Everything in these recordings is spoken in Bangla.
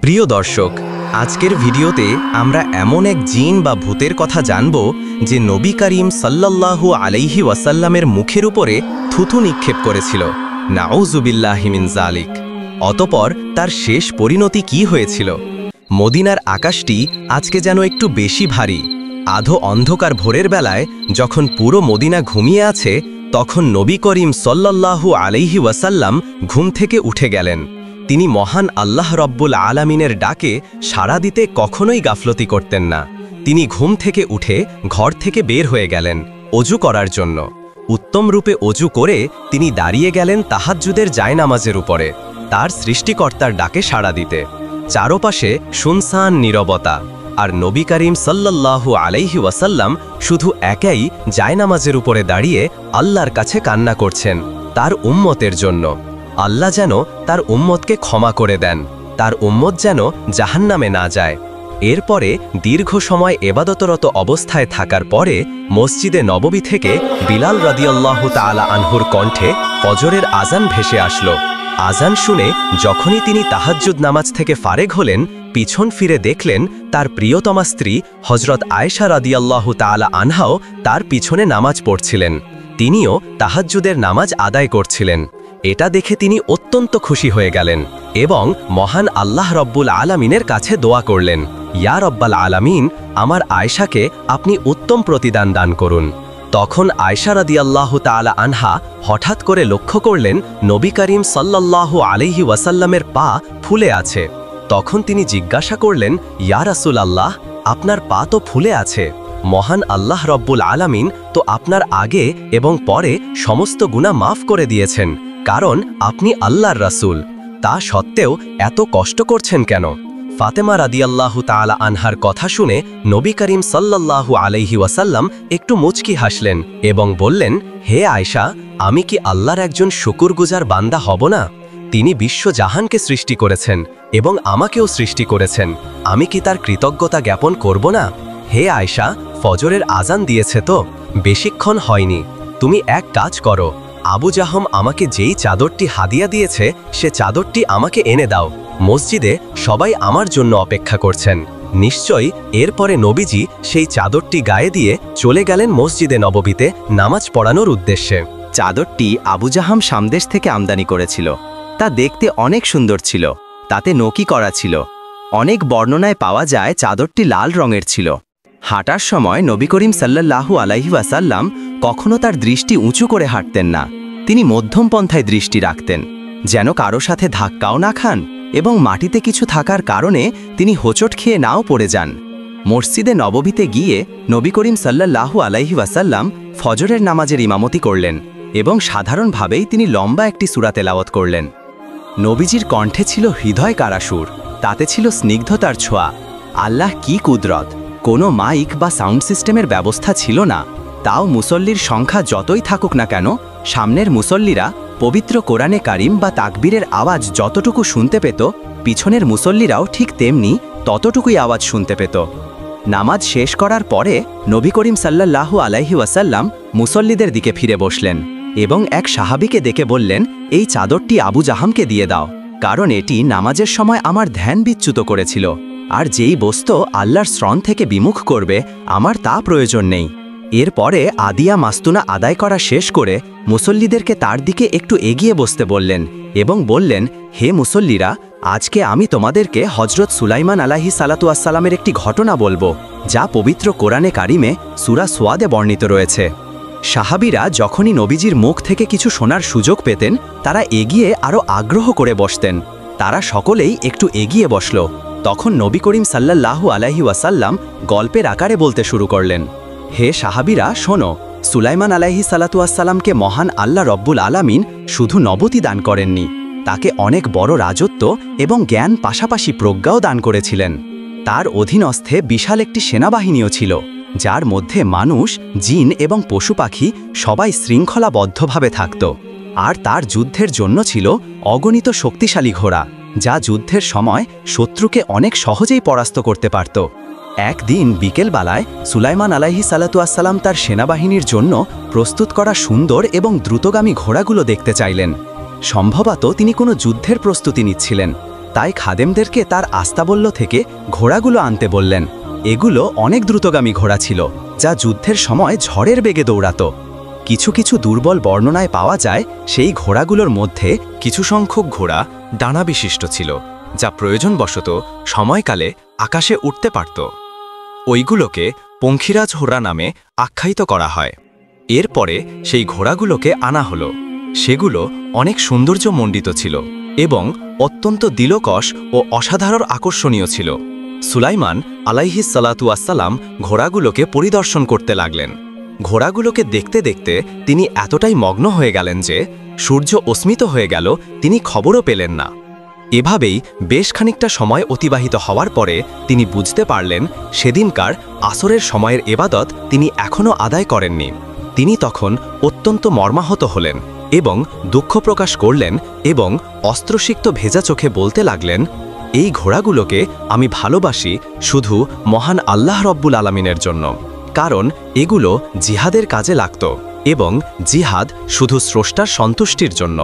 প্রিয় দর্শক, আজকের ভিডিওতে আমরা এমন এক জিন বা ভূতের কথা জানব যে নবী করিম সাল্লাল্লাহু আলাইহি ওয়াসাল্লামের মুখের উপরে থুথু নিক্ষেপ করেছিল। নাউযুবিল্লাহি মিন যালিক। অতঃপর তার শেষ পরিণতি কি হয়েছিল? মদিনার আকাশটি আজকে যেন একটু বেশি ভারী। আধো অন্ধকার ভোরের বেলায় যখন পুরো মদিনা ঘুমিয়ে আছে, তখন নবী করিম সাল্লাল্লাহু আলাইহি ওয়াসাল্লাম ঘুম থেকে উঠে গেলেন। তিনি মহান আল্লাহ রব্বুল আলামিনের ডাকে সাড়া দিতে কখনোই গাফলতি করতেন না। তিনি ঘুম থেকে উঠে ঘর থেকে বের হয়ে গেলেন অজু করার জন্য। উত্তম রূপে অজু করে তিনি দাঁড়িয়ে গেলেন তাহাজ্জুদের জায়নামাজের উপরে, তার সৃষ্টিকর্তার ডাকে সাড়া দিতে। চারপাশে শুনসান নীরবতা, আর নবী করিম সাল্লাল্লাহু আলাইহি ওয়াসাল্লাম শুধু একাই জায়নামাজের উপরে দাঁড়িয়ে আল্লাহর কাছে কান্না করছেন তার উম্মতের জন্য। আল্লাহ যেন তার উম্মতকে ক্ষমা করে দেন, তার উম্মত যেন জাহান্নামে না যায়। এরপরে দীর্ঘ সময় এবাদতরত অবস্থায় থাকার পরে মসজিদে নববী থেকে বিলাল রাদিয়াল্লাহু তাআলা আনহুর কণ্ঠে ফজরের আজান ভেসে আসলো। আজান শুনে যখনই তিনি তাহাজ্জুদ নামাজ থেকে ফারেগ হলেন, পিছন ফিরে দেখলেন তার প্রিয়তমা স্ত্রী হযরত আয়েশা রাদিয়াল্লাহু তাআলা আনহাও তার পিছনে নামাজ পড়ছিলেন। তিনিও তাহাজ্জুদের নামাজ আদায় করছিলেন। এটা দেখে তিনি অত্যন্ত খুশি হয়ে গেলেন এবং মহান আল্লাহ রব্বুল আলামিনের কাছে দোয়া করলেন, ইয়া রব্বাল আলামিন, আমার আয়েশাকে আপনি উত্তম প্রতিদান দান করুন। তখন আয়েশা রাদিয়াল্লাহু তাআলা আনহা হঠাৎ করে লক্ষ্য করলেন নবী করিম সাল্লাল্লাহু আলাইহি ওয়াসাল্লামের পা ফুলে আছে। তখন তিনি জিজ্ঞাসা করলেন, ইয়া রাসূলুল্লাহ, আপনার পা তো ফুলে আছে। মহান আল্লাহ রব্বুল আলামিন তো আপনার আগে এবং পরে সমস্ত গুনাহ মাফ করে দিয়েছেন, কারণ আপনি আল্লাহর রাসূল। তা সত্ত্বেও এত কষ্ট করছেন কেন? ফাতেমা রাদিয়াল্লাহু তাআলা আনহার কথা শুনে নবী করিম সাল্লাল্লাহু আলাইহি ওয়াসাল্লাম একটু মুচকি হাসলেন এবং বললেন, হে আয়েশা, আমি কি আল্লাহর একজন শুকরগুজার বান্দা হব না? তিনি বিশ্বজাহানকে সৃষ্টি করেছেন এবং আমাকেও সৃষ্টি করেছেন। আমি কি তার কৃতজ্ঞতা জ্ঞাপন করব না? হে আয়েশা, ফজরের আজান দিয়েছে তো, বেশিক্ষণ হয়নি। তুমি এক কাজ করো, আবু জাহম আমাকে যেই চাদরটি হাদিয়া দিয়েছে সে চাদরটি আমাকে এনে দাও। মসজিদে সবাই আমার জন্য অপেক্ষা করছেন। নিশ্চয়ই এরপরে নবীজি সেই চাদরটি গায়ে দিয়ে চলে গেলেন মসজিদে নববীতে নামাজ পড়ানোর উদ্দেশ্যে। চাদরটি আবু জাহাম সামদেশ থেকে আমদানি করেছিল। তা দেখতে অনেক সুন্দর ছিল, তাতে নকি করা ছিল। অনেক বর্ণনায় পাওয়া যায় চাদরটি লাল রঙের ছিল। হাঁটার সময় নবী করিম সাল্লাল্লাহু আলাইহি ওয়াসাল্লাম কখনো তার দৃষ্টি উঁচু করে হাঁটতেন না। তিনি মধ্যম পন্থায় দৃষ্টি রাখতেন, যেন কারো সাথে ধাক্কাও না খান এবং মাটিতে কিছু থাকার কারণে তিনি হোঁচট খেয়ে নাও পড়ে যান। মসজিদে নববীতে গিয়ে নবী করিম সাল্লাল্লাহু আলাইহি ওয়াসাল্লাম ফজরের নামাজের ইমামতি করলেন এবং সাধারণভাবেই তিনি লম্বা একটি সূরা তেলাওয়াত করলেন। নবীজির কণ্ঠে ছিল হৃদয় কারাসুর, তাতে ছিল স্নিগ্ধতার ছোঁয়া। আল্লাহ কি কুদরত! কোনো মাইক বা সাউন্ড সিস্টেমের ব্যবস্থা ছিল না। তাও মুসল্লির সংখ্যা যতই থাকুক না কেন, সামনের মুসল্লিরা পবিত্র কোরআনে কারিম বা তাকবীরের আওয়াজ যতটুকু শুনতে পেত, পিছনের মুসল্লিরাও ঠিক তেমনি ততটুকুই আওয়াজ শুনতে পেত। নামাজ শেষ করার পরে নবী করিম সাল্লাল্লাহু আলাইহি ওয়াসাল্লাম মুসল্লিদের দিকে ফিরে বসলেন এবং এক সাহাবীকে ডেকে বললেন, এই চাদরটি আবু জাহামকে দিয়ে দাও, কারণ এটি নামাজের সময় আমার ধ্যান বিচ্যুত করেছিল, আর যেই বস্তু আল্লাহর শ্রণ থেকে বিমুখ করবে আমার তা প্রয়োজন নেই। এরপরে আদিয়া মাস্তুনা আদায় করা শেষ করে মুসল্লিদেরকে তার দিকে একটু এগিয়ে বসতে বললেন এবং বললেন, হে মুসল্লিরা, আজকে আমি তোমাদেরকে হযরত সুলাইমান আলাইহিস সালাতু ওয়াসসালামের একটি ঘটনা বলবো, যা পবিত্র কোরআনে কারিমে সূরা সোয়াদে বর্ণিত রয়েছে। সাহাবীরা যখনই নবীজির মুখ থেকে কিছু শোনার সুযোগ পেতেন, তারা এগিয়ে আরও আগ্রহ করে বসতেন। তারা সকলেই একটু এগিয়ে বসল। তখন নবী করিম সাল্লাল্লাহু আলাইহি ওয়াসাল্লাম গল্পের আকারে বলতে শুরু করলেন, হে সাহাবীরা, শোনো, সুলাইমান আলাইহিস সালাতু ওয়াসসালামকে মহান আল্লাহ রব্বুল আলামিন শুধু নবুতি দান করেননি, তাকে অনেক বড় রাজত্ব এবং জ্ঞান পাশাপাশি প্রজ্ঞাও দান করেছিলেন। তার অধীনস্থে বিশাল একটি সেনাবাহিনীও ছিল, যার মধ্যে মানুষ, জিন এবং পশু পাখি সবাই শৃঙ্খলাবদ্ধভাবে থাকত। আর তার যুদ্ধের জন্য ছিল অগণিত শক্তিশালী ঘোড়া, যা যুদ্ধের সময় শত্রুকে অনেক সহজেই পরাস্ত করতে পারত। একদিন বিকেলবেলায় সুলাইমান আলাইহিস সালাতু ওয়াসসালাম তার সেনাবাহিনীর জন্য প্রস্তুত করা সুন্দর এবং দ্রুতগামী ঘোড়াগুলো দেখতে চাইলেন। সম্ভবত তিনি কোনো যুদ্ধের প্রস্তুতি নিচ্ছিলেন। তাই খাদেমদেরকে তার আস্তাবল্য থেকে ঘোড়াগুলো আনতে বললেন। এগুলো অনেক দ্রুতগামী ঘোড়া ছিল, যা যুদ্ধের সময় ঝড়ের বেগে দৌড়াত। কিছু কিছু দুর্বল বর্ণনায় পাওয়া যায় সেই ঘোড়াগুলোর মধ্যে কিছু সংখ্যক ঘোড়া ডানা বিশিষ্ট ছিল, যা প্রয়োজনবশত সময়কালে আকাশে উঠতে পারত। ওইগুলোকে পঙ্খিরাজ ঘোড়া নামে আখ্যায়িত করা হয়। এরপরে সেই ঘোড়াগুলোকে আনা হলো। সেগুলো অনেক সৌন্দর্যমণ্ডিত ছিল এবং অত্যন্ত দিলকশ ও অসাধারণ আকর্ষণীয় ছিল। সুলাইমান আলাইহিস সালাতু ওয়াসসালাম ঘোড়াগুলোকে পরিদর্শন করতে লাগলেন। ঘোড়াগুলোকে দেখতে দেখতে তিনি এতটাই মগ্ন হয়ে গেলেন যে সূর্য অস্মিত হয়ে গেল, তিনি খবরও পেলেন না। এভাবেই বেশ খানিকটা সময় অতিবাহিত হওয়ার পরে তিনি বুঝতে পারলেন সেদিনকার আসরের সময়ের এবাদত তিনি এখনও আদায় করেননি। তিনি তখন অত্যন্ত মর্মাহত হলেন এবং দুঃখ প্রকাশ করলেন এবং অস্ত্রসিক্ত ভেজা চোখে বলতে লাগলেন, এই ঘোড়াগুলোকে আমি ভালোবাসি শুধু মহান আল্লাহ রব্বুল আলামিনের জন্য, কারণ এগুলো জিহাদের কাজে লাগত এবং জিহাদ শুধু স্রষ্টার সন্তুষ্টির জন্য।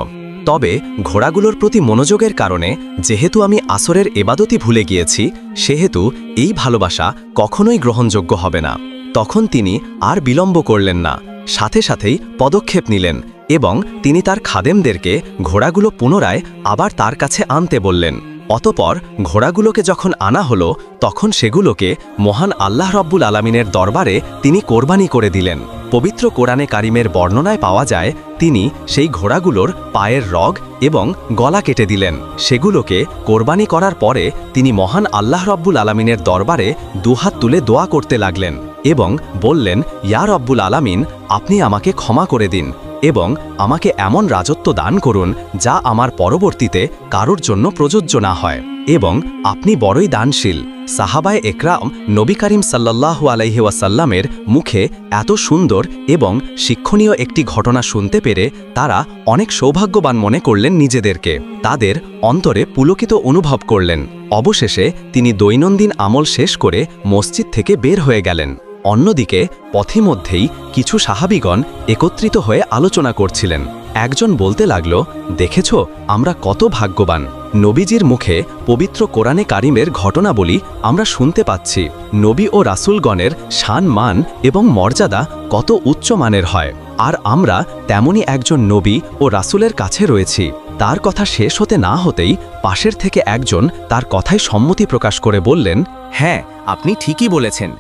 তবে ঘোড়াগুলোর প্রতি মনোযোগের কারণে যেহেতু আমি আসরের এবাদতই ভুলে গিয়েছি, সেহেতু এই ভালোবাসা কখনোই গ্রহণযোগ্য হবে না। তখন তিনি আর বিলম্ব করলেন না, সাথে সাথেই পদক্ষেপ নিলেন এবং তিনি তার খাদেমদেরকে ঘোড়াগুলো পুনরায় আবার তার কাছে আনতে বললেন। অতপর ঘোড়াগুলোকে যখন আনা হলো, তখন সেগুলোকে মহান আল্লাহ রব্বুল আলামিনের দরবারে তিনি কোরবানি করে দিলেন। পবিত্র কোরআনে কারিমের বর্ণনায় পাওয়া যায়, তিনি সেই ঘোড়াগুলোর পায়ের রগ এবং গলা কেটে দিলেন। সেগুলোকে কোরবানি করার পরে তিনি মহান আল্লাহ রব্বুল আলামিনের দরবারে দুহাত তুলে দোয়া করতে লাগলেন এবং বললেন, ইয়া রব্বুল আলামিন, আপনি আমাকে ক্ষমা করে দিন এবং আমাকে এমন রাজত্ব দান করুন যা আমার পরবর্তীতে কারোর জন্য প্রযোজ্য না হয়, এবং আপনি বড়ই দানশীল। সাহাবায়ে একরাম নবী করিম সাল্লাল্লাহু আলাইহি ওয়াসাল্লামের মুখে এত সুন্দর এবং শিক্ষণীয় একটি ঘটনা শুনতে পেরে তারা অনেক সৌভাগ্যবান মনে করলেন নিজেদেরকে। তাদের অন্তরে পুলকিত অনুভব করলেন। অবশেষে তিনি দৈনন্দিন আমল শেষ করে মসজিদ থেকে বের হয়ে গেলেন। অন্যদিকে পথিমধ্যেই কিছু সাহাবীগণ একত্রিত হয়ে আলোচনা করছিলেন। একজন বলতে লাগল, দেখেছ আমরা কত ভাগ্যবান, নবীজির মুখে পবিত্র কোরআনে কারিমের ঘটনাবলী আমরা শুনতে পাচ্ছি। নবী ও রাসূলগণের শান মান এবং মর্যাদা কত উচ্চ মানের হয়, আর আমরা তেমনি একজন নবী ও রাসূলের কাছে রয়েছি। তার কথা শেষ হতে না হতেই পাশের থেকে একজন তার কথায় সম্মতি প্রকাশ করে বললেন, হ্যাঁ, আপনি ঠিকই বলেছেন।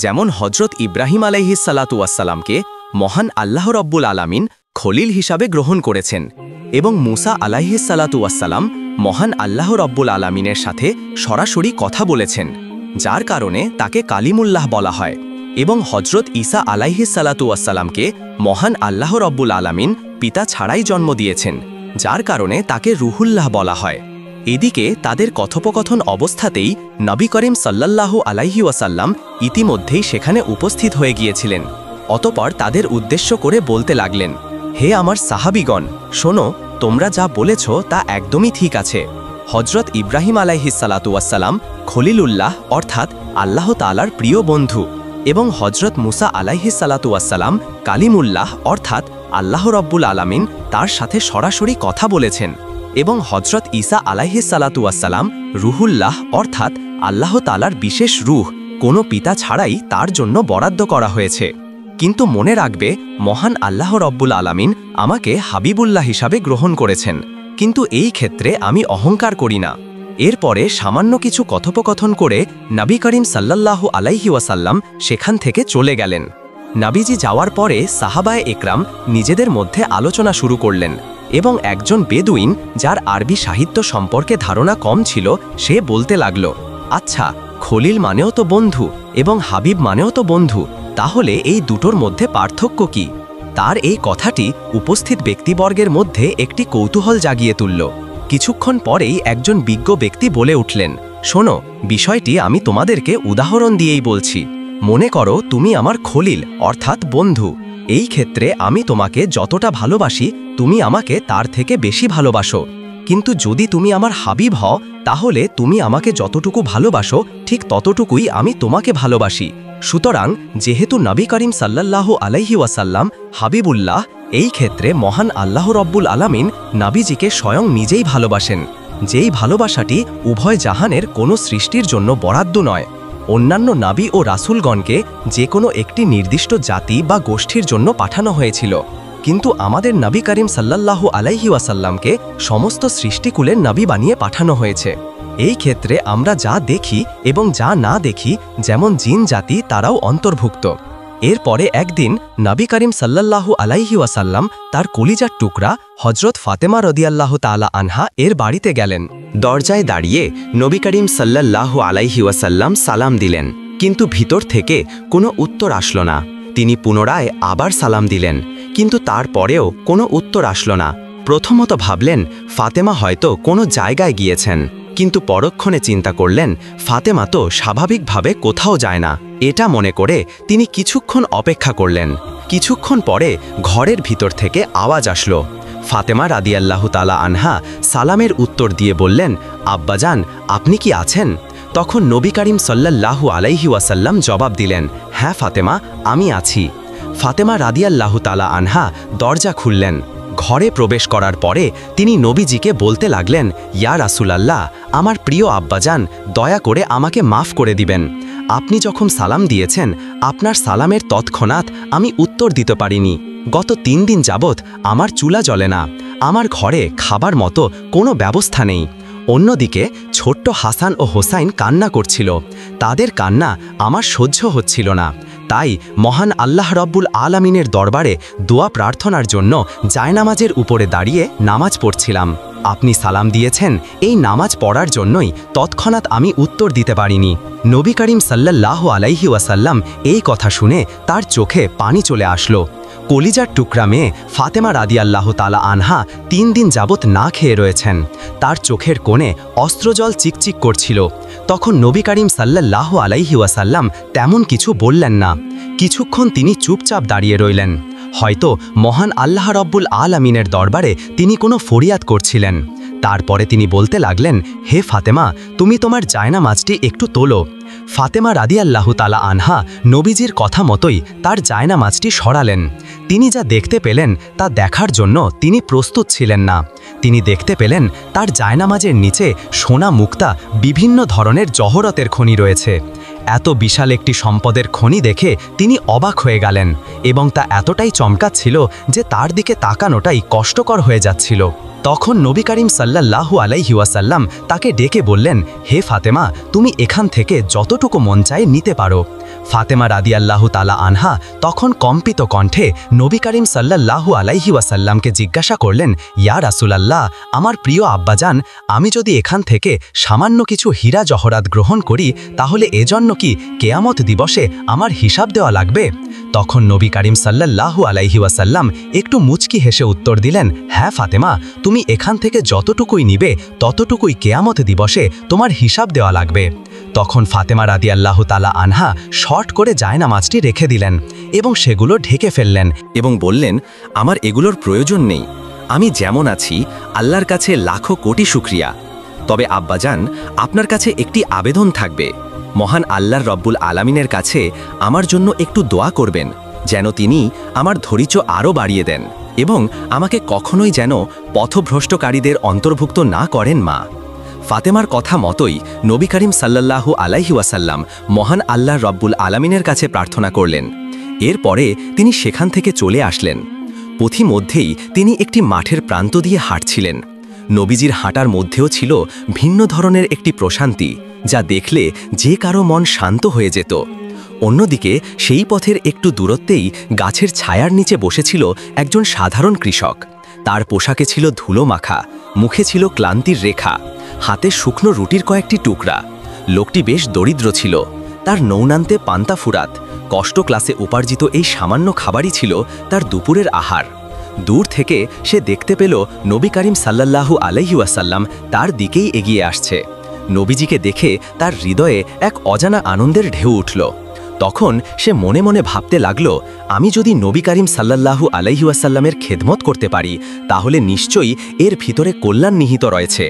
যেমন হজরত ইব্রাহিম আলাইহিস সালাতু ওয়াসসালামকে মহান আল্লাহ রব্বুল আলামিন খলিল হিসাবে গ্রহণ করেছেন এবং মুসা আলাইহিস সালাতু ওয়াসসালাম মহান আল্লাহ রব্বুল আলামিনের সাথে সরাসরি কথা বলেছেন, যার কারণে তাকে কালিমুল্লাহ বলা হয়, এবং হজরত ঈসা আলাইহিস সালাতু ওয়াসসালামকে মহান আল্লাহ রব্বুল আলামিন পিতা ছাড়াই জন্ম দিয়েছেন, যার কারণে তাকে রুহুল্লাহ বলা হয়। এদিকে তাদের কথোপকথন অবস্থাতেই নবী করিম সাল্লাল্লাহু আলাইহি ওয়াসাল্লাম ইতিমধ্যেই সেখানে উপস্থিত হয়ে গিয়েছিলেন। অতপর তাদের উদ্দেশ্য করে বলতে লাগলেন, হে আমার সাহাবীগণ, শোনো, তোমরা যা বলেছ তা একদমই ঠিক আছে। হজরত ইব্রাহিম আলাইহিস সালাতু ওয়াসসালাম খলিলুল্লাহ অর্থাৎ আল্লাহ তাআলার প্রিয় বন্ধু, এবং হজরত মুসা আলাইহিস সালাতু ওয়াসসালাম কালিমুল্লাহ অর্থাৎ আল্লাহ রব্বুল আলামিন তার সাথে সরাসরি কথা বলেছেন, এবং হজরত ঈসা আলাইহিস সালাতু ওয়াসসালাম রুহুল্লাহ অর্থাৎ আল্লাহ তাআলার বিশেষ রূহ, কোনো পিতা ছাড়াই তার জন্য বরাদ্দ করা হয়েছে। কিন্তু মনে রাখবে, মহান আল্লাহ রব্বুল আলামিন আমাকে হাবিবুল্লাহ হিসাবে গ্রহণ করেছেন, কিন্তু এই ক্ষেত্রে আমি অহংকার করি না। এরপরে সামান্য কিছু কথোপকথন করে নবী করিম সাল্লাল্লাহু আলাইহি ওয়াসাল্লাম সেখান থেকে চলে গেলেন। নবীজি যাওয়ার পরে সাহাবায়ে একরাম নিজেদের মধ্যে আলোচনা শুরু করলেন, এবং একজন বেদুইন, যার আরবি সাহিত্য সম্পর্কে ধারণা কম ছিল, সে বলতে লাগল, আচ্ছা, খলিল মানেও তো বন্ধু এবং হাবিব মানেও তো বন্ধু, তাহলে এই দুটোর মধ্যে পার্থক্য কি? তার এই কথাটি উপস্থিত ব্যক্তিবর্গের মধ্যে একটি কৌতূহল জাগিয়ে তুলল। কিছুক্ষণ পরেই একজন বিজ্ঞ ব্যক্তি বলে উঠলেন, শোনো, বিষয়টি আমি তোমাদেরকে উদাহরণ দিয়েই বলছি। মনে করো তুমি আমার খলিল অর্থাৎ বন্ধু। এই ক্ষেত্রে আমি তোমাকে যতটা ভালোবাসি তুমি আমাকে তার থেকে বেশি ভালোবাসো, কিন্তু যদি তুমি আমার হাবিব হও তাহলে তুমি আমাকে যতটুকু ভালোবাসো ঠিক ততটুকুই আমি তোমাকে ভালোবাসি। সুতরাং যেহেতু নবী করিম সাল্লাল্লাহু আলাইহি ওয়াসাল্লাম হাবিবুল্লাহ, এই ক্ষেত্রে মহান আল্লাহ রব্বুল আলামিন নবীজিকে স্বয়ং নিজেই ভালোবাসেন। যেই ভালোবাসাটি উভয় জাহানের কোনো সৃষ্টির জন্য বরাদ্দ নয়। অন্যান্য নাবী ও রাসূলগণকে যে কোনো একটি নির্দিষ্ট জাতি বা গোষ্ঠীর জন্য পাঠানো হয়েছিল, কিন্তু আমাদের নবী করিম সাল্লাল্লাহু আলাইহি ওয়াসাল্লামকে সমস্ত সৃষ্টিকুলের নবী বানিয়ে পাঠানো হয়েছে। এই ক্ষেত্রে আমরা যা দেখি এবং যা না দেখি, যেমন জিন জাতি, তারাও অন্তর্ভুক্ত। এরপরে একদিন নবী করিম সাল্লাল্লাহু আলাইহি ওয়াসাল্লাম তার কলিজার টুকরা হজরত ফাতেমা রাদিয়াল্লাহু তাআলা আনহা এর বাড়িতে গেলেন। দরজায় দাঁড়িয়ে নবী করিম সাল্লাল্লাহু আলাইহি ওয়াসাল্লাম সালাম দিলেন, কিন্তু ভিতর থেকে কোনো উত্তর আসলো না। তিনি পুনরায় আবার সালাম দিলেন, কিন্তু তারপরেও কোনো উত্তর আসলো না। প্রথমত ভাবলেন ফাতেমা হয়তো কোনো জায়গায় গিয়েছেন, কিন্তু পরক্ষণে চিন্তা করলেন ফাতেমা তো স্বাভাবিকভাবে কোথাও যায় না। এটা মনে করে তিনি কিছুক্ষণ অপেক্ষা করলেন। কিছুক্ষণ পরে ঘরের ভিতর থেকে আওয়াজ আসলো। ফাতেমা রাদিয়াল্লাহু তাআলা আনহা সালামের উত্তর দিয়ে বললেন, আব্বাজান, আপনি কি আছেন? তখন নবী করিম সাল্লাল্লাহু আলাইহি ওয়াসাল্লাম জবাব দিলেন, হ্যাঁ ফাতেমা, আমি আছি। ফাতেমা রাদিয়াল্লাহু তাআলা আনহা দরজা খুললেন। ঘরে প্রবেশ করার পরে তিনি নবীজিকে বলতে লাগলেন, ইয়া রাসূলাল্লাহ, আমার প্রিয় আব্বাজান, দয়া করে আমাকে মাফ করে দিবেন। আপনি যখন সালাম দিয়েছেন, আপনার সালামের তৎক্ষণাৎ আমি উত্তর দিতে পারিনি। গত 3 দিন যাবৎ আমার চুলা জ্বলে না, আমার ঘরে খাবার মতো কোনো ব্যবস্থা নেই। অন্যদিকে ছোট্ট হাসান ও হোসাইন কান্না করছিল, তাদের কান্না আমার সহ্য হচ্ছিল না। তাই মহান আল্লাহ রব্বুল আলামিনের দরবারে দোয়া প্রার্থনার জন্য জায়নামাজের উপরে দাঁড়িয়ে নামাজ পড়ছিলাম। আপনি সালাম দিয়েছেন, এই নামাজ পড়ার জন্যই তৎক্ষণাৎ আমি উত্তর দিতে পারিনি। নবী করিম সাল্লাল্লাহু আলাইহি ওয়াসাল্লাম এই কথা শুনে তার চোখে পানি চলে আসলো। কলিজার টুকরা মেয়ে ফাতেমা রাদিয়াল্লাহু তাআলা আনহা 3 দিন যাবৎ না খেয়ে রয়েছেন। তার চোখের কোণে অস্ত্রজল চিকচিক করছিল। তখন নবী করিম সাল্লাল্লাহু আলাইহি ওয়াসাল্লাম তেমন কিছু বললেন না। কিছুক্ষণ তিনি চুপচাপ দাঁড়িয়ে রইলেন। হয়তো মহান আল্লাহ রব্বুল আলামিনের দরবারে তিনি কোনো ফরিয়াদ করছিলেন। তারপরে তিনি বলতে লাগলেন, হে ফাতেমা, তুমি তোমার জায়নামাজটি একটু তোলো। ফাতেমা রাদিয়াল্লাহু তাআলা আনহা নবীজির কথা মতোই তার জায়নামাজটি সরালেন। তিনি যা দেখতে পেলেন তা দেখার জন্য তিনি প্রস্তুত ছিলেন না। তিনি দেখতে পেলেন তার জায়নামাজের নিচে সোনা মুক্তা বিভিন্ন ধরনের জহরতের খনি রয়েছে। এত বিশাল একটি সম্পদের খনি দেখে তিনি অবাক হয়ে গেলেন এবং তা এতটাই চমকাচ্ছিল যে তার দিকে তাকানোটাই কষ্টকর হয়ে যাচ্ছিল। তখন নবী করিম সাল্লাল্লাহু আলাইহি ওয়াসাল্লাম তাকে ডেকে বললেন, হে ফাতেমা, তুমি এখান থেকে যতটুকু মন চায় নিতে পারো। ফাতেমা রাদিয়াল্লাহু তাআলা আনহা তখন কম্পিত কণ্ঠে নবী করিম সাল্লাল্লাহু আলাইহি ওয়াসাল্লামকে জিজ্ঞাসা করলেন, ইয়া রাসূলাল্লাহ, আমার প্রিয় আব্বাজান, আমি যদি এখান থেকে সামান্য কিছু হীরা জহরাত গ্রহণ করি, তাহলে এজন্য কি কেয়ামত দিবসে আমার হিসাব দেওয়া লাগবে? তখন নবী করিম সাল্লাল্লাহু আলাইহি ওয়াসাল্লাম একটু মুচকি হেসে উত্তর দিলেন, হ্যাঁ ফাতেমা, তুমি এখান থেকে যতটুকুই নিবে ততটুকুই কেয়ামত দিবসে তোমার হিসাব দেওয়া লাগবে। তখন ফাতেমা রাদিয়াল্লাহু তাআলা আনহা শর্ট করে জায়নামাজটি রেখে দিলেন এবং সেগুলো ঢেকে ফেললেন এবং বললেন, আমার এগুলোর প্রয়োজন নেই। আমি যেমন আছি আল্লাহর কাছে লাখো কোটি শুকরিয়া। তবে আব্বাজান, আপনার কাছে একটি আবেদন থাকবে। মহান আল্লাহর রব্বুল আলামিনের কাছে আমার জন্য একটু দোয়া করবেন, যেন তিনি আমার ধৈর্য আরও বাড়িয়ে দেন এবং আমাকে কখনোই যেন পথভ্রষ্টকারীদের অন্তর্ভুক্ত না করেন মা। ফাতেমার কথা মতোই নবী করিম সাল্লাল্লাহু আলাইহি ওয়াসাল্লাম মহান আল্লাহ রব্বুল আলামিনের কাছে প্রার্থনা করলেন। এরপরে তিনি সেখান থেকে চলে আসলেন। পথিমধ্যেই তিনি একটি মাঠের প্রান্ত দিয়ে হাঁটছিলেন। নবীজির হাঁটার মধ্যেও ছিল ভিন্ন ধরনের একটি প্রশান্তি, যা দেখলে যে কারো মন শান্ত হয়ে যেত। অন্যদিকে সেই পথের একটু দূরত্বেই গাছের ছায়ার নিচে বসেছিল একজন সাধারণ কৃষক। তার পোশাকে ছিল ধুলো মাখা, মুখে ছিল ক্লান্তির রেখা, হাতে শুকনো রুটির কয়েকটি টুকরা। লোকটি বেশ দরিদ্র ছিল। তার নৌনান্তে পান্তা ফুরাত, কষ্ট ক্লাসে উপার্জিত এই সামান্য খাবারই ছিল তার দুপুরের আহার। দূর থেকে সে দেখতে পেল নবী করিম সাল্লাল্লাহু আলাইহি ওয়াসাল্লাম তার দিকেই এগিয়ে আসছে। নবীজিকে দেখে তার হৃদয়ে এক অজানা আনন্দের ঢেউ উঠল। তখন সে মনে মনে ভাবতে লাগল, আমি যদি নবী করিম সাল্লাল্লাহু আলাইহি ওয়াসাল্লামের খেদমত করতে পারি, তাহলে নিশ্চয়ই এর ভিতরে কল্যাণ নিহিত রয়েছে।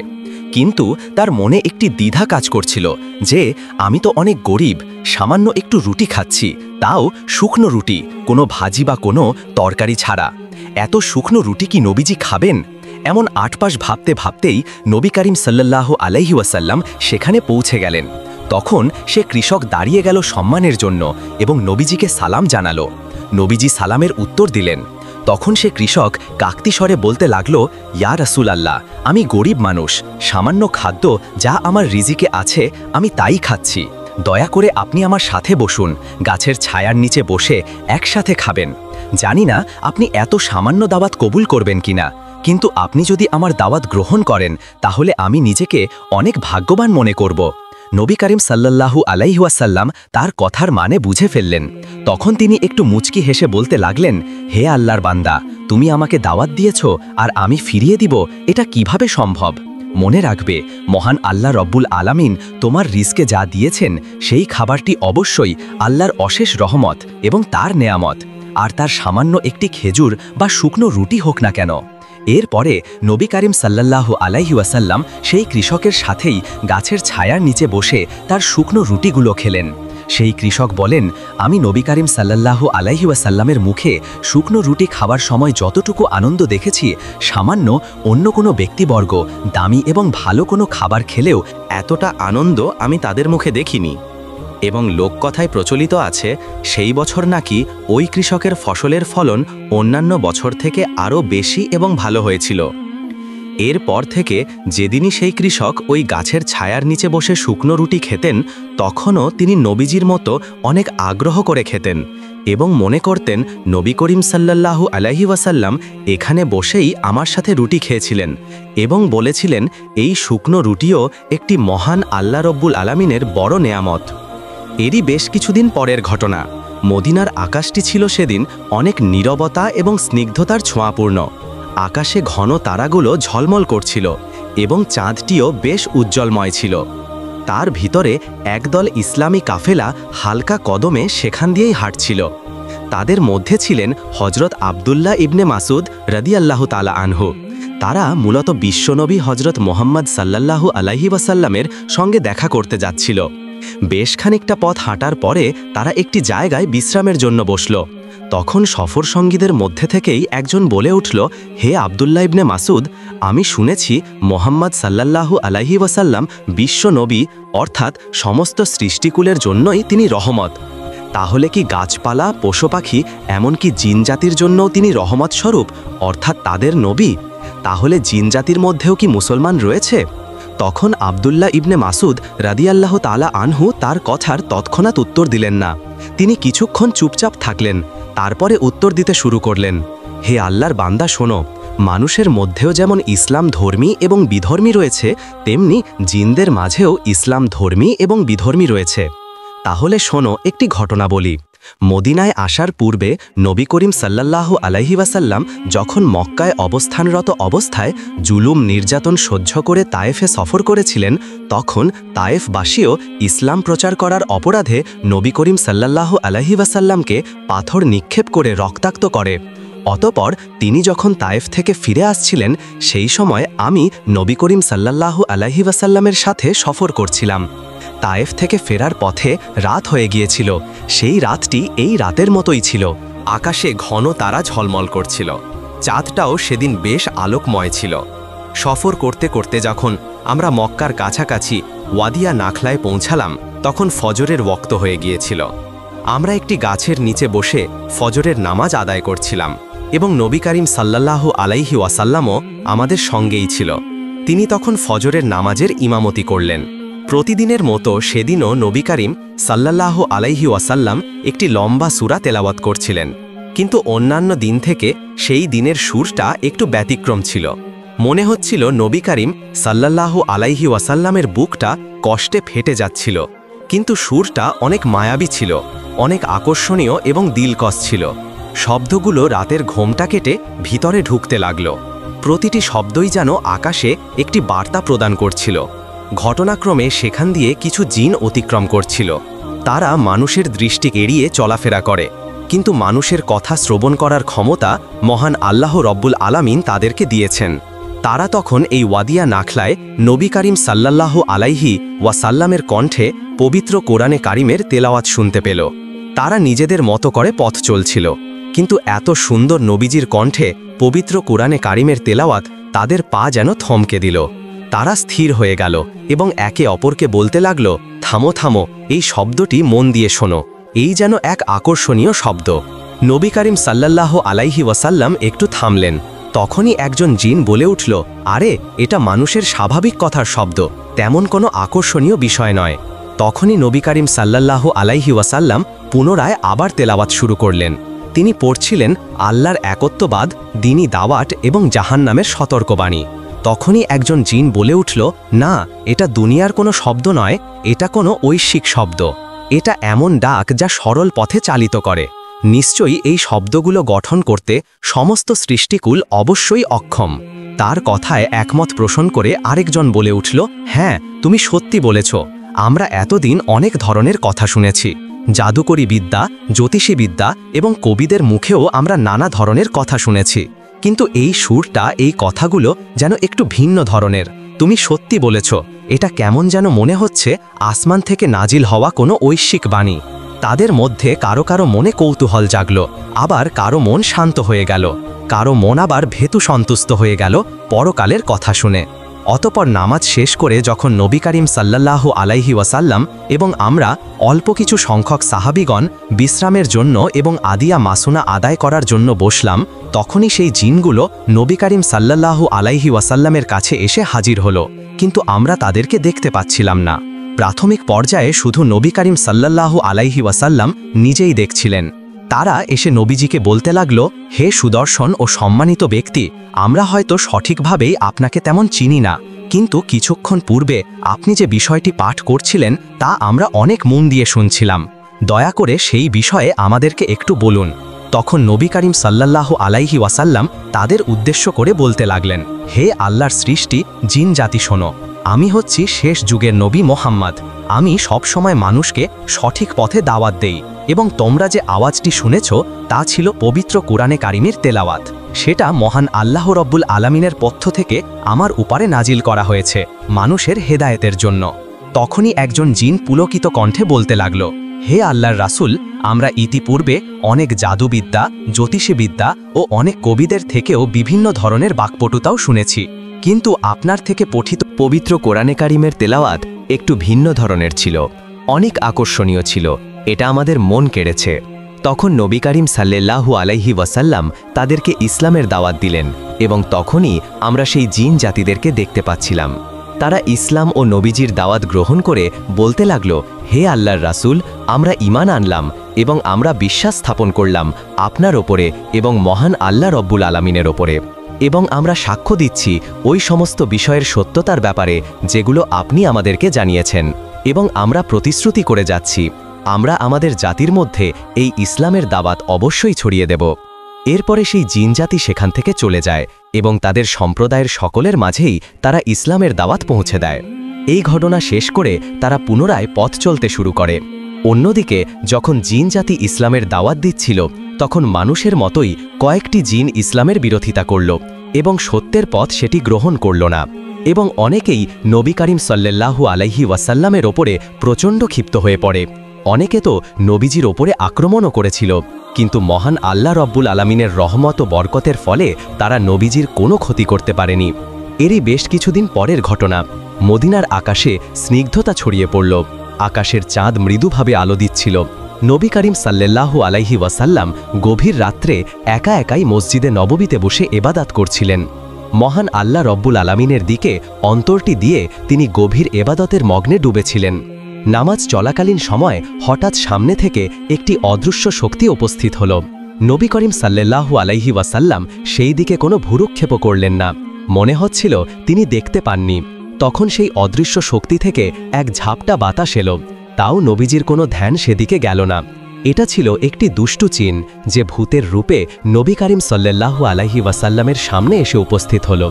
কিন্তু তার মনে একটি দ্বিধা কাজ করছিল যে আমি তো অনেক গরিব, সামান্য একটু রুটি খাচ্ছি, তাও শুকনো রুটি, কোনো ভাজি বা কোনো তরকারি ছাড়া। এত শুকনো রুটি কি নবীজি খাবেন? এমন ৮ পাশ ভাবতে ভাবতেই নবী করিম সাল্লাল্লাহু আলাইহি ওয়াসাল্লাম সেখানে পৌঁছে গেলেন। তখন সে কৃষক দাঁড়িয়ে গেল সম্মানের জন্য এবং নবীজিকে সালাম জানালো। নবীজি সালামের উত্তর দিলেন। তখন সে কৃষক কাকতি স্বরে বলতে লাগলো, ইয়া রাসূলুল্লাহ, আমি গরিব মানুষ, সামান্য খাদ্য যা আমার রিজিকে আছে আমি তাই খাচ্ছি। দয়া করে আপনি আমার সাথে বসুন, গাছের ছায়ার নিচে বসে একসাথে খাবেন। জানি না আপনি এত সামান্য দাওয়াত কবুল করবেন কিনা, কিন্তু আপনি যদি আমার দাওয়াত গ্রহণ করেন তাহলে আমি নিজেকে অনেক ভাগ্যবান মনে করব। নবী করিম সাল্লাল্লাহু আলাইহি ওয়াসাল্লাম তার কথার মানে বুঝে ফেললেন। তখন তিনি একটু মুচকি হেসে বলতে লাগলেন, হে আল্লাহর বান্দা, তুমি আমাকে দাওয়াত দিয়েছ আর আমি ফিরিয়ে দিব, এটা কিভাবে সম্ভব? মনে রাখবে, মহান আল্লাহ রব্বুল আলামিন তোমার রিজকে যা দিয়েছেন সেই খাবারটি অবশ্যই আল্লাহর অশেষ রহমত এবং তার নেয়ামত, আর তার সামান্য একটি খেজুর বা শুকনো রুটি হোক না কেন। এরপরে নবী করিম সাল্লাল্লাহু আলাইহি ওয়াসাল্লাম সেই কৃষকের সাথেই গাছের ছায়ার নিচে বসে তার শুকনো রুটিগুলো খেলেন। সেই কৃষক বলেন, আমি নবী করিম সাল্লাল্লাহু আলাইহি ওয়াসাল্লামের মুখে শুকনো রুটি খাবার সময় যতটুকু আনন্দ দেখেছি, সামান্য অন্য কোনো ব্যক্তিবর্গ দামি এবং ভালো কোনো খাবার খেলেও এতটা আনন্দ আমি তাদের মুখে দেখিনি। এবং লোককথায় প্রচলিত আছে, সেই বছর নাকি ওই কৃষকের ফসলের ফলন অন্যান্য বছর থেকে আরও বেশি এবং ভালো হয়েছিল। এরপর থেকে যেদিনই সেই কৃষক ওই গাছের ছায়ার নিচে বসে শুকনো রুটি খেতেন, তখনও তিনি নবীজির মতো অনেক আগ্রহ করে খেতেন এবং মনে করতেন নবী করিম সাল্লাল্লাহু আলাইহি ওয়াসাল্লাম এখানে বসেই আমার সাথে রুটি খেয়েছিলেন এবং বলেছিলেন এই শুকনো রুটিও একটি মহান আল্লাহ রব্বুল আলামিনের বড় নেয়ামত। এরই বেশ কিছুদিন পরের ঘটনা। মদিনার আকাশটি ছিল সেদিন অনেক নীরবতা এবং স্নিগ্ধতার ছোঁয়াপূর্ণ। আকাশে ঘন তারাগুলো ঝলমল করছিল এবং চাঁদটিও বেশ উজ্জ্বলময় ছিল। তার ভিতরে একদল ইসলামী কাফেলা হালকা কদমে সেখান দিয়েই হাঁটছিল। তাদের মধ্যে ছিলেন হজরত আবদুল্লাহ ইবনে মাসুদ রাদিয়াল্লাহু তাআলা আনহু। তারা মূলত বিশ্বনবী হজরত মোহাম্মদ সাল্লাল্লাহু আলাইহি ওয়াসাল্লামের সঙ্গে দেখা করতে যাচ্ছিল। বেশ খানিকটা পথ হাঁটার পরে তারা একটি জায়গায় বিশ্রামের জন্য বসল। তখন সফর সঙ্গীদের মধ্যে থেকেই একজন বলে উঠল, হে আবদুল্লাহ ইবনে মাসুদ, আমি শুনেছি মোহাম্মদ সাল্লাল্লাহু আলাইহি ওয়াসাল্লাম বিশ্ব নবী, অর্থাৎ সমস্ত সৃষ্টিকুলের জন্যই তিনি রহমত। তাহলে কি গাছপালা, পশু পাখি, এমনকি জিন জাতির জন্যও তিনি রহমত স্বরূপ, অর্থাৎ তাদের নবী? তাহলে জিন জাতির মধ্যেও কি মুসলমান রয়েছে? তখন আবদুল্লাহ ইবনে মাসুদ রাদিয়াল্লাহু তাআলা আনহু তার কথার তৎক্ষণাৎ উত্তর দিলেন না। তিনি কিছুক্ষণ চুপচাপ থাকলেন, তারপরে উত্তর দিতে শুরু করলেন, হে আল্লাহর বান্দা শোনো, মানুষের মধ্যেও যেমন ইসলাম ধর্মী এবং বিধর্মী রয়েছে, তেমনি জিনদের মাঝেও ইসলাম ধর্মী এবং বিধর্মী রয়েছে। তাহলে শোনো, একটি ঘটনা বলি। মদিনায় আসার পূর্বে নবী করিম সাল্লাল্লাহু আলাইহি ওয়াসাল্লাম যখন মক্কায় অবস্থানরত অবস্থায় জুলুম নির্যাতন সহ্য করে তায়েফে সফর করেছিলেন, তখন তায়েফবাসীও ইসলাম প্রচার করার অপরাধে নবী করিম সাল্লাল্লাহু আলাইহি ওয়াসাল্লামকে পাথর নিক্ষেপ করে রক্তাক্ত করে। অতপর তিনি যখন তায়েফ থেকে ফিরে আসছিলেন, সেই সময় আমি নবী করিম সাল্লাল্লাহু আলাইহি ওয়াসাল্লামের সাথে সফর করছিলাম। তায়েফ থেকে ফেরার পথে রাত হয়ে গিয়েছিল। সেই রাতটি এই রাতের মতোই ছিল। আকাশে ঘন তারা ঝলমল করছিল। চাঁদটাও সেদিন বেশ আলোকময় ছিল। সফর করতে করতে যখন আমরা মক্কার কাছাকাছি ওয়াদিয়া নাখলায় পৌঁছালাম, তখন ফজরের ওয়াক্ত হয়ে গিয়েছিল। আমরা একটি গাছের নিচে বসে ফজরের নামাজ আদায় করছিলাম এবং নবী করিম সাল্লাল্লাহু আলাইহি ওয়াসাল্লামও আমাদের সঙ্গেই ছিল। তিনি তখন ফজরের নামাজের ইমামতি করলেন। প্রতিদিনের মতো সেদিনও নবী করিম সাল্লাল্লাহু আলাইহি ওয়াসাল্লাম একটি লম্বা সূরা তেলাওয়াত করছিলেন, কিন্তু অন্যান্য দিন থেকে সেই দিনের সুরটা একটু ব্যতিক্রম ছিল। মনে হচ্ছিল নবী করিম সাল্লাল্লাহু আলাইহি ওয়াসাল্লামের বুকটা কষ্টে ফেটে যাচ্ছিল, কিন্তু সুরটা অনেক মায়াবী ছিল, অনেক আকর্ষণীয় এবং দিলকশ ছিল। শব্দগুলো রাতের ঘোমটা কেটে ভিতরে ঢুকতে লাগল। প্রতিটি শব্দই যেন আকাশে একটি বার্তা প্রদান করছিল। ঘটনাক্রমে সেখান দিয়ে কিছু জিন অতিক্রম করছিল। তারা মানুষের দৃষ্টি এড়িয়ে চলাফেরা করে, কিন্তু মানুষের কথা শ্রবণ করার ক্ষমতা মহান আল্লাহ রব্বুল আলামিন তাদেরকে দিয়েছেন। তারা তখন এই ওয়াদিয়া নাখলায় নবী করিম সাল্লাল্লাহু আলাইহি ওয়াসাল্লামের কণ্ঠে পবিত্র কোরআনে কারিমের তেলাওয়াত শুনতে পেল। তারা নিজেদের মতো করে পথ চলছিল, কিন্তু এত সুন্দর নবীজির কণ্ঠে পবিত্র কোরআনে কারিমের তেলাওয়াত তাদের পা যেন থমকে দিল। তারা স্থির হয়ে গেল এবং একে অপরকে বলতে লাগল, থামো থামো, এই শব্দটি মন দিয়ে শোনো। এই যেন এক আকর্ষণীয় শব্দ। নবী করিম সাল্লাল্লাহু আলাইহি ওয়াসাল্লাম একটু থামলেন। তখনই একজন জিন বলে উঠল, আরে এটা মানুষের স্বাভাবিক কথার শব্দ, তেমন কোনো আকর্ষণীয় বিষয় নয়। তখনই নবী করিম সাল্লাল্লাহু আলাইহি ওয়াসাল্লাম পুনরায় আবার তেলাওয়াত শুরু করলেন। তিনি পড়ছিলেন আল্লাহর একত্ববাদ, দ্বীনি দাওয়াত এবং জাহান্নামের সতর্কবাণী। তখনই একজন জিন বলে উঠল, না, এটা দুনিয়ার কোনো শব্দ নয়, এটা কোনো ঐশ্বিক শব্দ। এটা এমন ডাক যা সরল পথে চালিত করে। নিশ্চয়ই এই শব্দগুলো গঠন করতে সমস্ত সৃষ্টিকুল অবশ্যই অক্ষম। তার কথায় একমত পোষণ করে আরেকজন বলে উঠল, হ্যাঁ, তুমি সত্যি বলেছ। আমরা এতদিন অনেক ধরনের কথা শুনেছি। জাদুকরী বিদ্যা, জ্যোতিষী বিদ্যা এবং কবিদের মুখেও আমরা নানা ধরনের কথা শুনেছি, কিন্তু এই সুরটা, এই কথাগুলো যেন একটু ভিন্ন ধরনের। তুমি সত্যি বলেছ, এটা কেমন যেন মনে হচ্ছে আসমান থেকে নাজিল হওয়া কোনো ঐশ্বিক বাণী। তাদের মধ্যে কারো কারো মনে কৌতূহল জাগল, আবার কারো মন শান্ত হয়ে গেল, কারো মন আবার ভেতু সন্তুষ্ট হয়ে গেল পরকালের কথা শুনে। অতপর নামাজ শেষ করে যখন নবী করিম সাল্লাল্লাহু আলাইহি ওয়াসাল্লাম এবং আমরা অল্প কিছু সংখ্যক সাহাবীগণ বিশ্রামের জন্য এবং আদিয়া মাসুনা আদায় করার জন্য বসলাম, তখনই সেই জিনগুলো নবী করিম সাল্লাল্লাহু আলাইহি ওয়াসাল্লামের কাছে এসে হাজির হলো, কিন্তু আমরা তাদেরকে দেখতে পাচ্ছিলাম না। প্রাথমিক পর্যায়ে শুধু নবী করিম সাল্লাল্লাহু আলাইহি ওয়াসাল্লাম নিজেই দেখছিলেন। তারা এসে নবীজিকে বলতে লাগল, হে সুদর্শন ও সম্মানিত ব্যক্তি, আমরা হয়তো সঠিকভাবেই আপনাকে তেমন চিনি না, কিন্তু কিছুক্ষণ পূর্বে আপনি যে বিষয়টি পাঠ করছিলেন তা আমরা অনেক মন দিয়ে শুনছিলাম। দয়া করে সেই বিষয়ে আমাদেরকে একটু বলুন। তখন নবী করিম সাল্লাল্লাহু আলাইহি ওয়াসাল্লাম তাদের উদ্দেশ্য করে বলতে লাগলেন, হে আল্লাহর সৃষ্টি জিন জাতি, শোনো, আমি হচ্ছি শেষ যুগের নবী মোহাম্মদ। আমি সবসময় মানুষকে সঠিক পথে দাওয়াত দেই, এবং তোমরা যে আওয়াজটি শুনেছ তা ছিল পবিত্র কোরআনে কারিমের তেলাওয়াত। সেটা মহান আল্লাহ রব্বুল আলামিনের পক্ষ থেকে আমার উপরে নাজিল করা হয়েছে মানুষের হেদায়েতের জন্য। তখনই একজন জিন পুলকিত কণ্ঠে বলতে লাগল, হে আল্লাহর রাসূল, আমরা ইতিপূর্বে অনেক জাদুবিদ্যা, জ্যোতিষীবিদ্যা ও অনেক কবিদের থেকেও বিভিন্ন ধরনের বাকপটুতাও শুনেছি, কিন্তু আপনার থেকে পঠিত পবিত্র কোরআনে কারিমের তেলাওয়াত একটু ভিন্ন ধরনের ছিল, অনেক আকর্ষণীয় ছিল, এটা আমাদের মন কেড়েছে। তখন নবী করিম সাল্লাল্লাহু আলাইহি ওয়াসাল্লাম তাদেরকে ইসলামের দাওয়াত দিলেন, এবং তখনই আমরা সেই জিন জাতিদেরকে দেখতে পাচ্ছিলাম। তারা ইসলাম ও নবীজির দাওয়াত গ্রহণ করে বলতে লাগল, হে আল্লাহর রাসূল, আমরা ঈমান আনলাম এবং আমরা বিশ্বাস স্থাপন করলাম আপনার ওপরে এবং মহান আল্লাহ রব্বুল আলামিনের ওপরে, এবং আমরা সাক্ষ্য দিচ্ছি ওই সমস্ত বিষয়ের সত্যতার ব্যাপারে যেগুলো আপনি আমাদেরকে জানিয়েছেন, এবং আমরা প্রতিশ্রুতি করে যাচ্ছি আমরা আমাদের জাতির মধ্যে এই ইসলামের দাওয়াত অবশ্যই ছড়িয়ে দেব। এরপরে সেই জিনজাতি সেখান থেকে চলে যায় এবং তাদের সম্প্রদায়ের সকলের মাঝেই তারা ইসলামের দাওয়াত পৌঁছে দেয়। এই ঘটনা শেষ করে তারা পুনরায় পথ চলতে শুরু করে। অন্যদিকে যখন জিনজাতি ইসলামের দাওয়াত দিচ্ছিল, তখন মানুষের মতোই কয়েকটি জিন ইসলামের বিরোধিতা করল এবং সত্যের পথ সেটি গ্রহণ করল না, এবং অনেকেই নবী করিম সাল্লাল্লাহু আলাইহি ওয়াসাল্লামের ওপরে প্রচণ্ড ক্ষিপ্ত হয়ে পড়ে। অনেকে তো নবীজির ওপরে আক্রমণও করেছিল, কিন্তু মহান আল্লাহ রব্বুল আলামিনের রহমত ও বরকতের ফলে তারা নবীজির কোনো ক্ষতি করতে পারেনি। এরই বেশ কিছুদিন পরের ঘটনা। মদিনার আকাশে স্নিগ্ধতা ছড়িয়ে পড়ল, আকাশের চাঁদ মৃদুভাবে আলো দিচ্ছিল। নবী করিম সাল্লাল্লাহু আলাইহি ওয়াসাল্লাম গভীর রাত্রে একা একাই মসজিদে নববীতে বসে ইবাদত করছিলেন। মহান আল্লাহ রব্বুল আলামিনের দিকে অন্তরটি দিয়ে তিনি গভীর ইবাদতের মগ্নে ডুবেছিলেন। নামাজ চলাকালীন সময় হঠাৎ সামনে থেকে একটি অদৃশ্য শক্তি উপস্থিত হল। নবী করিম সাল্লাল্লাহু আলাইহি ওয়াসাল্লাম সেই দিকে কোনো ভ্রুক্ষেপও করলেন না, মনে হচ্ছিল তিনি দেখতে পাননি। তখন সেই অদৃশ্য শক্তি থেকে এক ঝাপটা বাতাস এলো, তাও নবীজির কোনো ধ্যান সেদিকে গেল না। এটা ছিল একটি দুষ্টু জিন, যে ভূতের রূপে নবী করিম সাল্লাল্লাহু আলাইহি ওয়াসাল্লামের সামনে এসে উপস্থিত হল।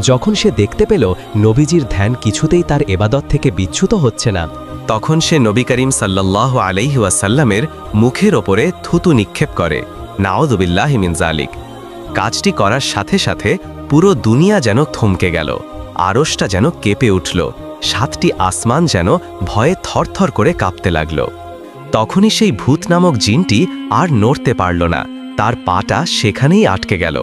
যখন সে দেখতে পেল নবীজির ধ্যান কিছুতেই তার ইবাদত থেকে বিচ্যুত হচ্ছে না, তখন সে নবী করিম সাল্লাল্লাহু আলাইহি ওয়াসাল্লামের মুখের ওপরে থুতু নিক্ষেপ করে। নাউযুবিল্লাহি মিন যালিক। কাজটি করার সাথে সাথে পুরো দুনিয়া যেন থমকে গেল, আরশটা যেন কেঁপে উঠল, সাতটি আসমান যেন ভয়ে থরথর করে কাঁপতে লাগল। তখনই সেই ভূত নামক জিনটি আর নড়তে পারল না, তার পাটা সেখানেই আটকে গেল।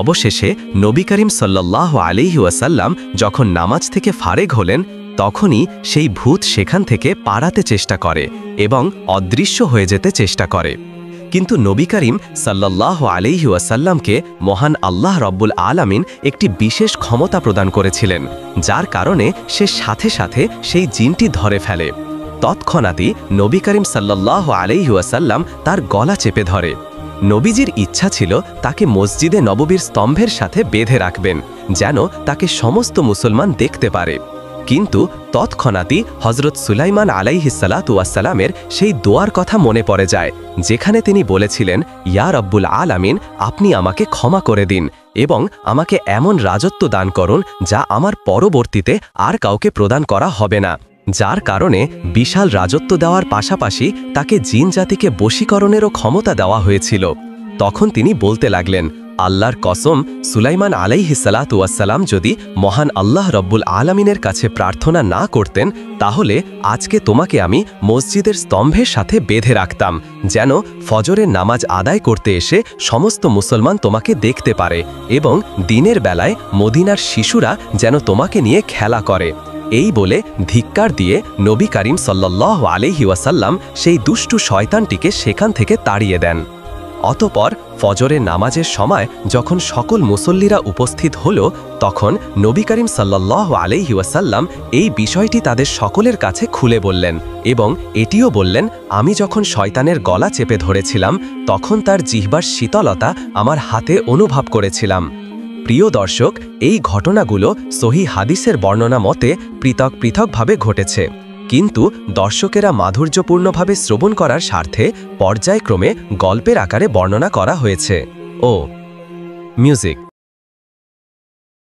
অবশেষে নবী করিম সাল্লাল্লাহু আলাইহি ওয়াসাল্লাম যখন নামাজ থেকে ফারেগ হলেন তখনই সেই ভূত সেখান থেকে পালাতে চেষ্টা করে এবং অদৃশ্য হয়ে যেতে চেষ্টা করে। কিন্তু নবী করিম সাল্লাল্লাহু আলাইহি ওয়াসাল্লামকে মহান আল্লাহ রব্বুল আলামিন একটি বিশেষ ক্ষমতা প্রদান করেছিলেন, যার কারণে সে সাথে সাথে সেই জিনটি ধরে ফেলে। তৎক্ষণাৎই নবী করিম সাল্লাল্লাহু আলাইহি ওয়াসাল্লাম তার গলা চেপে ধরে। নবীজির ইচ্ছা ছিল তাকে মসজিদে নববীর স্তম্ভের সাথে বেঁধে রাখবেন, যেন তাকে সমস্ত মুসলমান দেখতে পারে। কিন্তু তৎক্ষণাৎই হজরত সুলাইমান আলাইহিসসালাতু ওয়াসসালামের সেই দোয়ার কথা মনে পড়ে যায়, যেখানে তিনি বলেছিলেন, ইয়া রব্বুল আলামিন, আপনি আমাকে ক্ষমা করে দিন এবং আমাকে এমন রাজত্ব দান করুন যা আমার পরবর্তীতে আর কাউকে প্রদান করা হবে না। যার কারণে বিশাল রাজত্ব দেওয়ার পাশাপাশি তাকে জিন জাতিকে বশীকরণেরও ক্ষমতা দেওয়া হয়েছিল। তখন তিনি বলতে লাগলেন, আল্লাহর কসম, সুলাইমান আলাইহিসসালাতু ওয়াসসালাম যদি মহান আল্লাহ রব্বুল আলামিনের কাছে প্রার্থনা না করতেন, তাহলে আজকে তোমাকে আমি মসজিদের স্তম্ভের সাথে বেঁধে রাখতাম, যেন ফজরের নামাজ আদায় করতে এসে সমস্ত মুসলমান তোমাকে দেখতে পারে এবং দিনের বেলায় মদিনার শিশুরা যেন তোমাকে নিয়ে খেলা করে। এই বলে ধিক্কার দিয়ে নবী করিম সাল্লাল্লাহু আলাইহি ওয়াসাল্লাম সেই দুষ্টু শয়তানটিকে সেখান থেকে তাড়িয়ে দেন। অতঃপর ফজরের নামাজের সময় যখন সকল মুসল্লিরা উপস্থিত হল, তখন নবী করিম সাল্লাল্লাহু আলাইহি ওয়াসাল্লাম এই বিষয়টি তাদের সকলের কাছে খুলে বললেন এবং এটিও বললেন, আমি যখন শয়তানের গলা চেপে ধরেছিলাম তখন তার জিহ্বার শীতলতা আমার হাতে অনুভব করেছিলাম। প্রিয় দর্শক, এই ঘটনাগুলো সহিহ হাদিসের বর্ণনা মতে পৃথক পৃথকভাবে ঘটেছে, কিন্তু দর্শকেরা মাধুর্যপূর্ণভাবে শ্রবণ করার স্বার্থে পর্যায়ক্রমে গল্পের আকারে বর্ণনা করা হয়েছে। মিউজিক।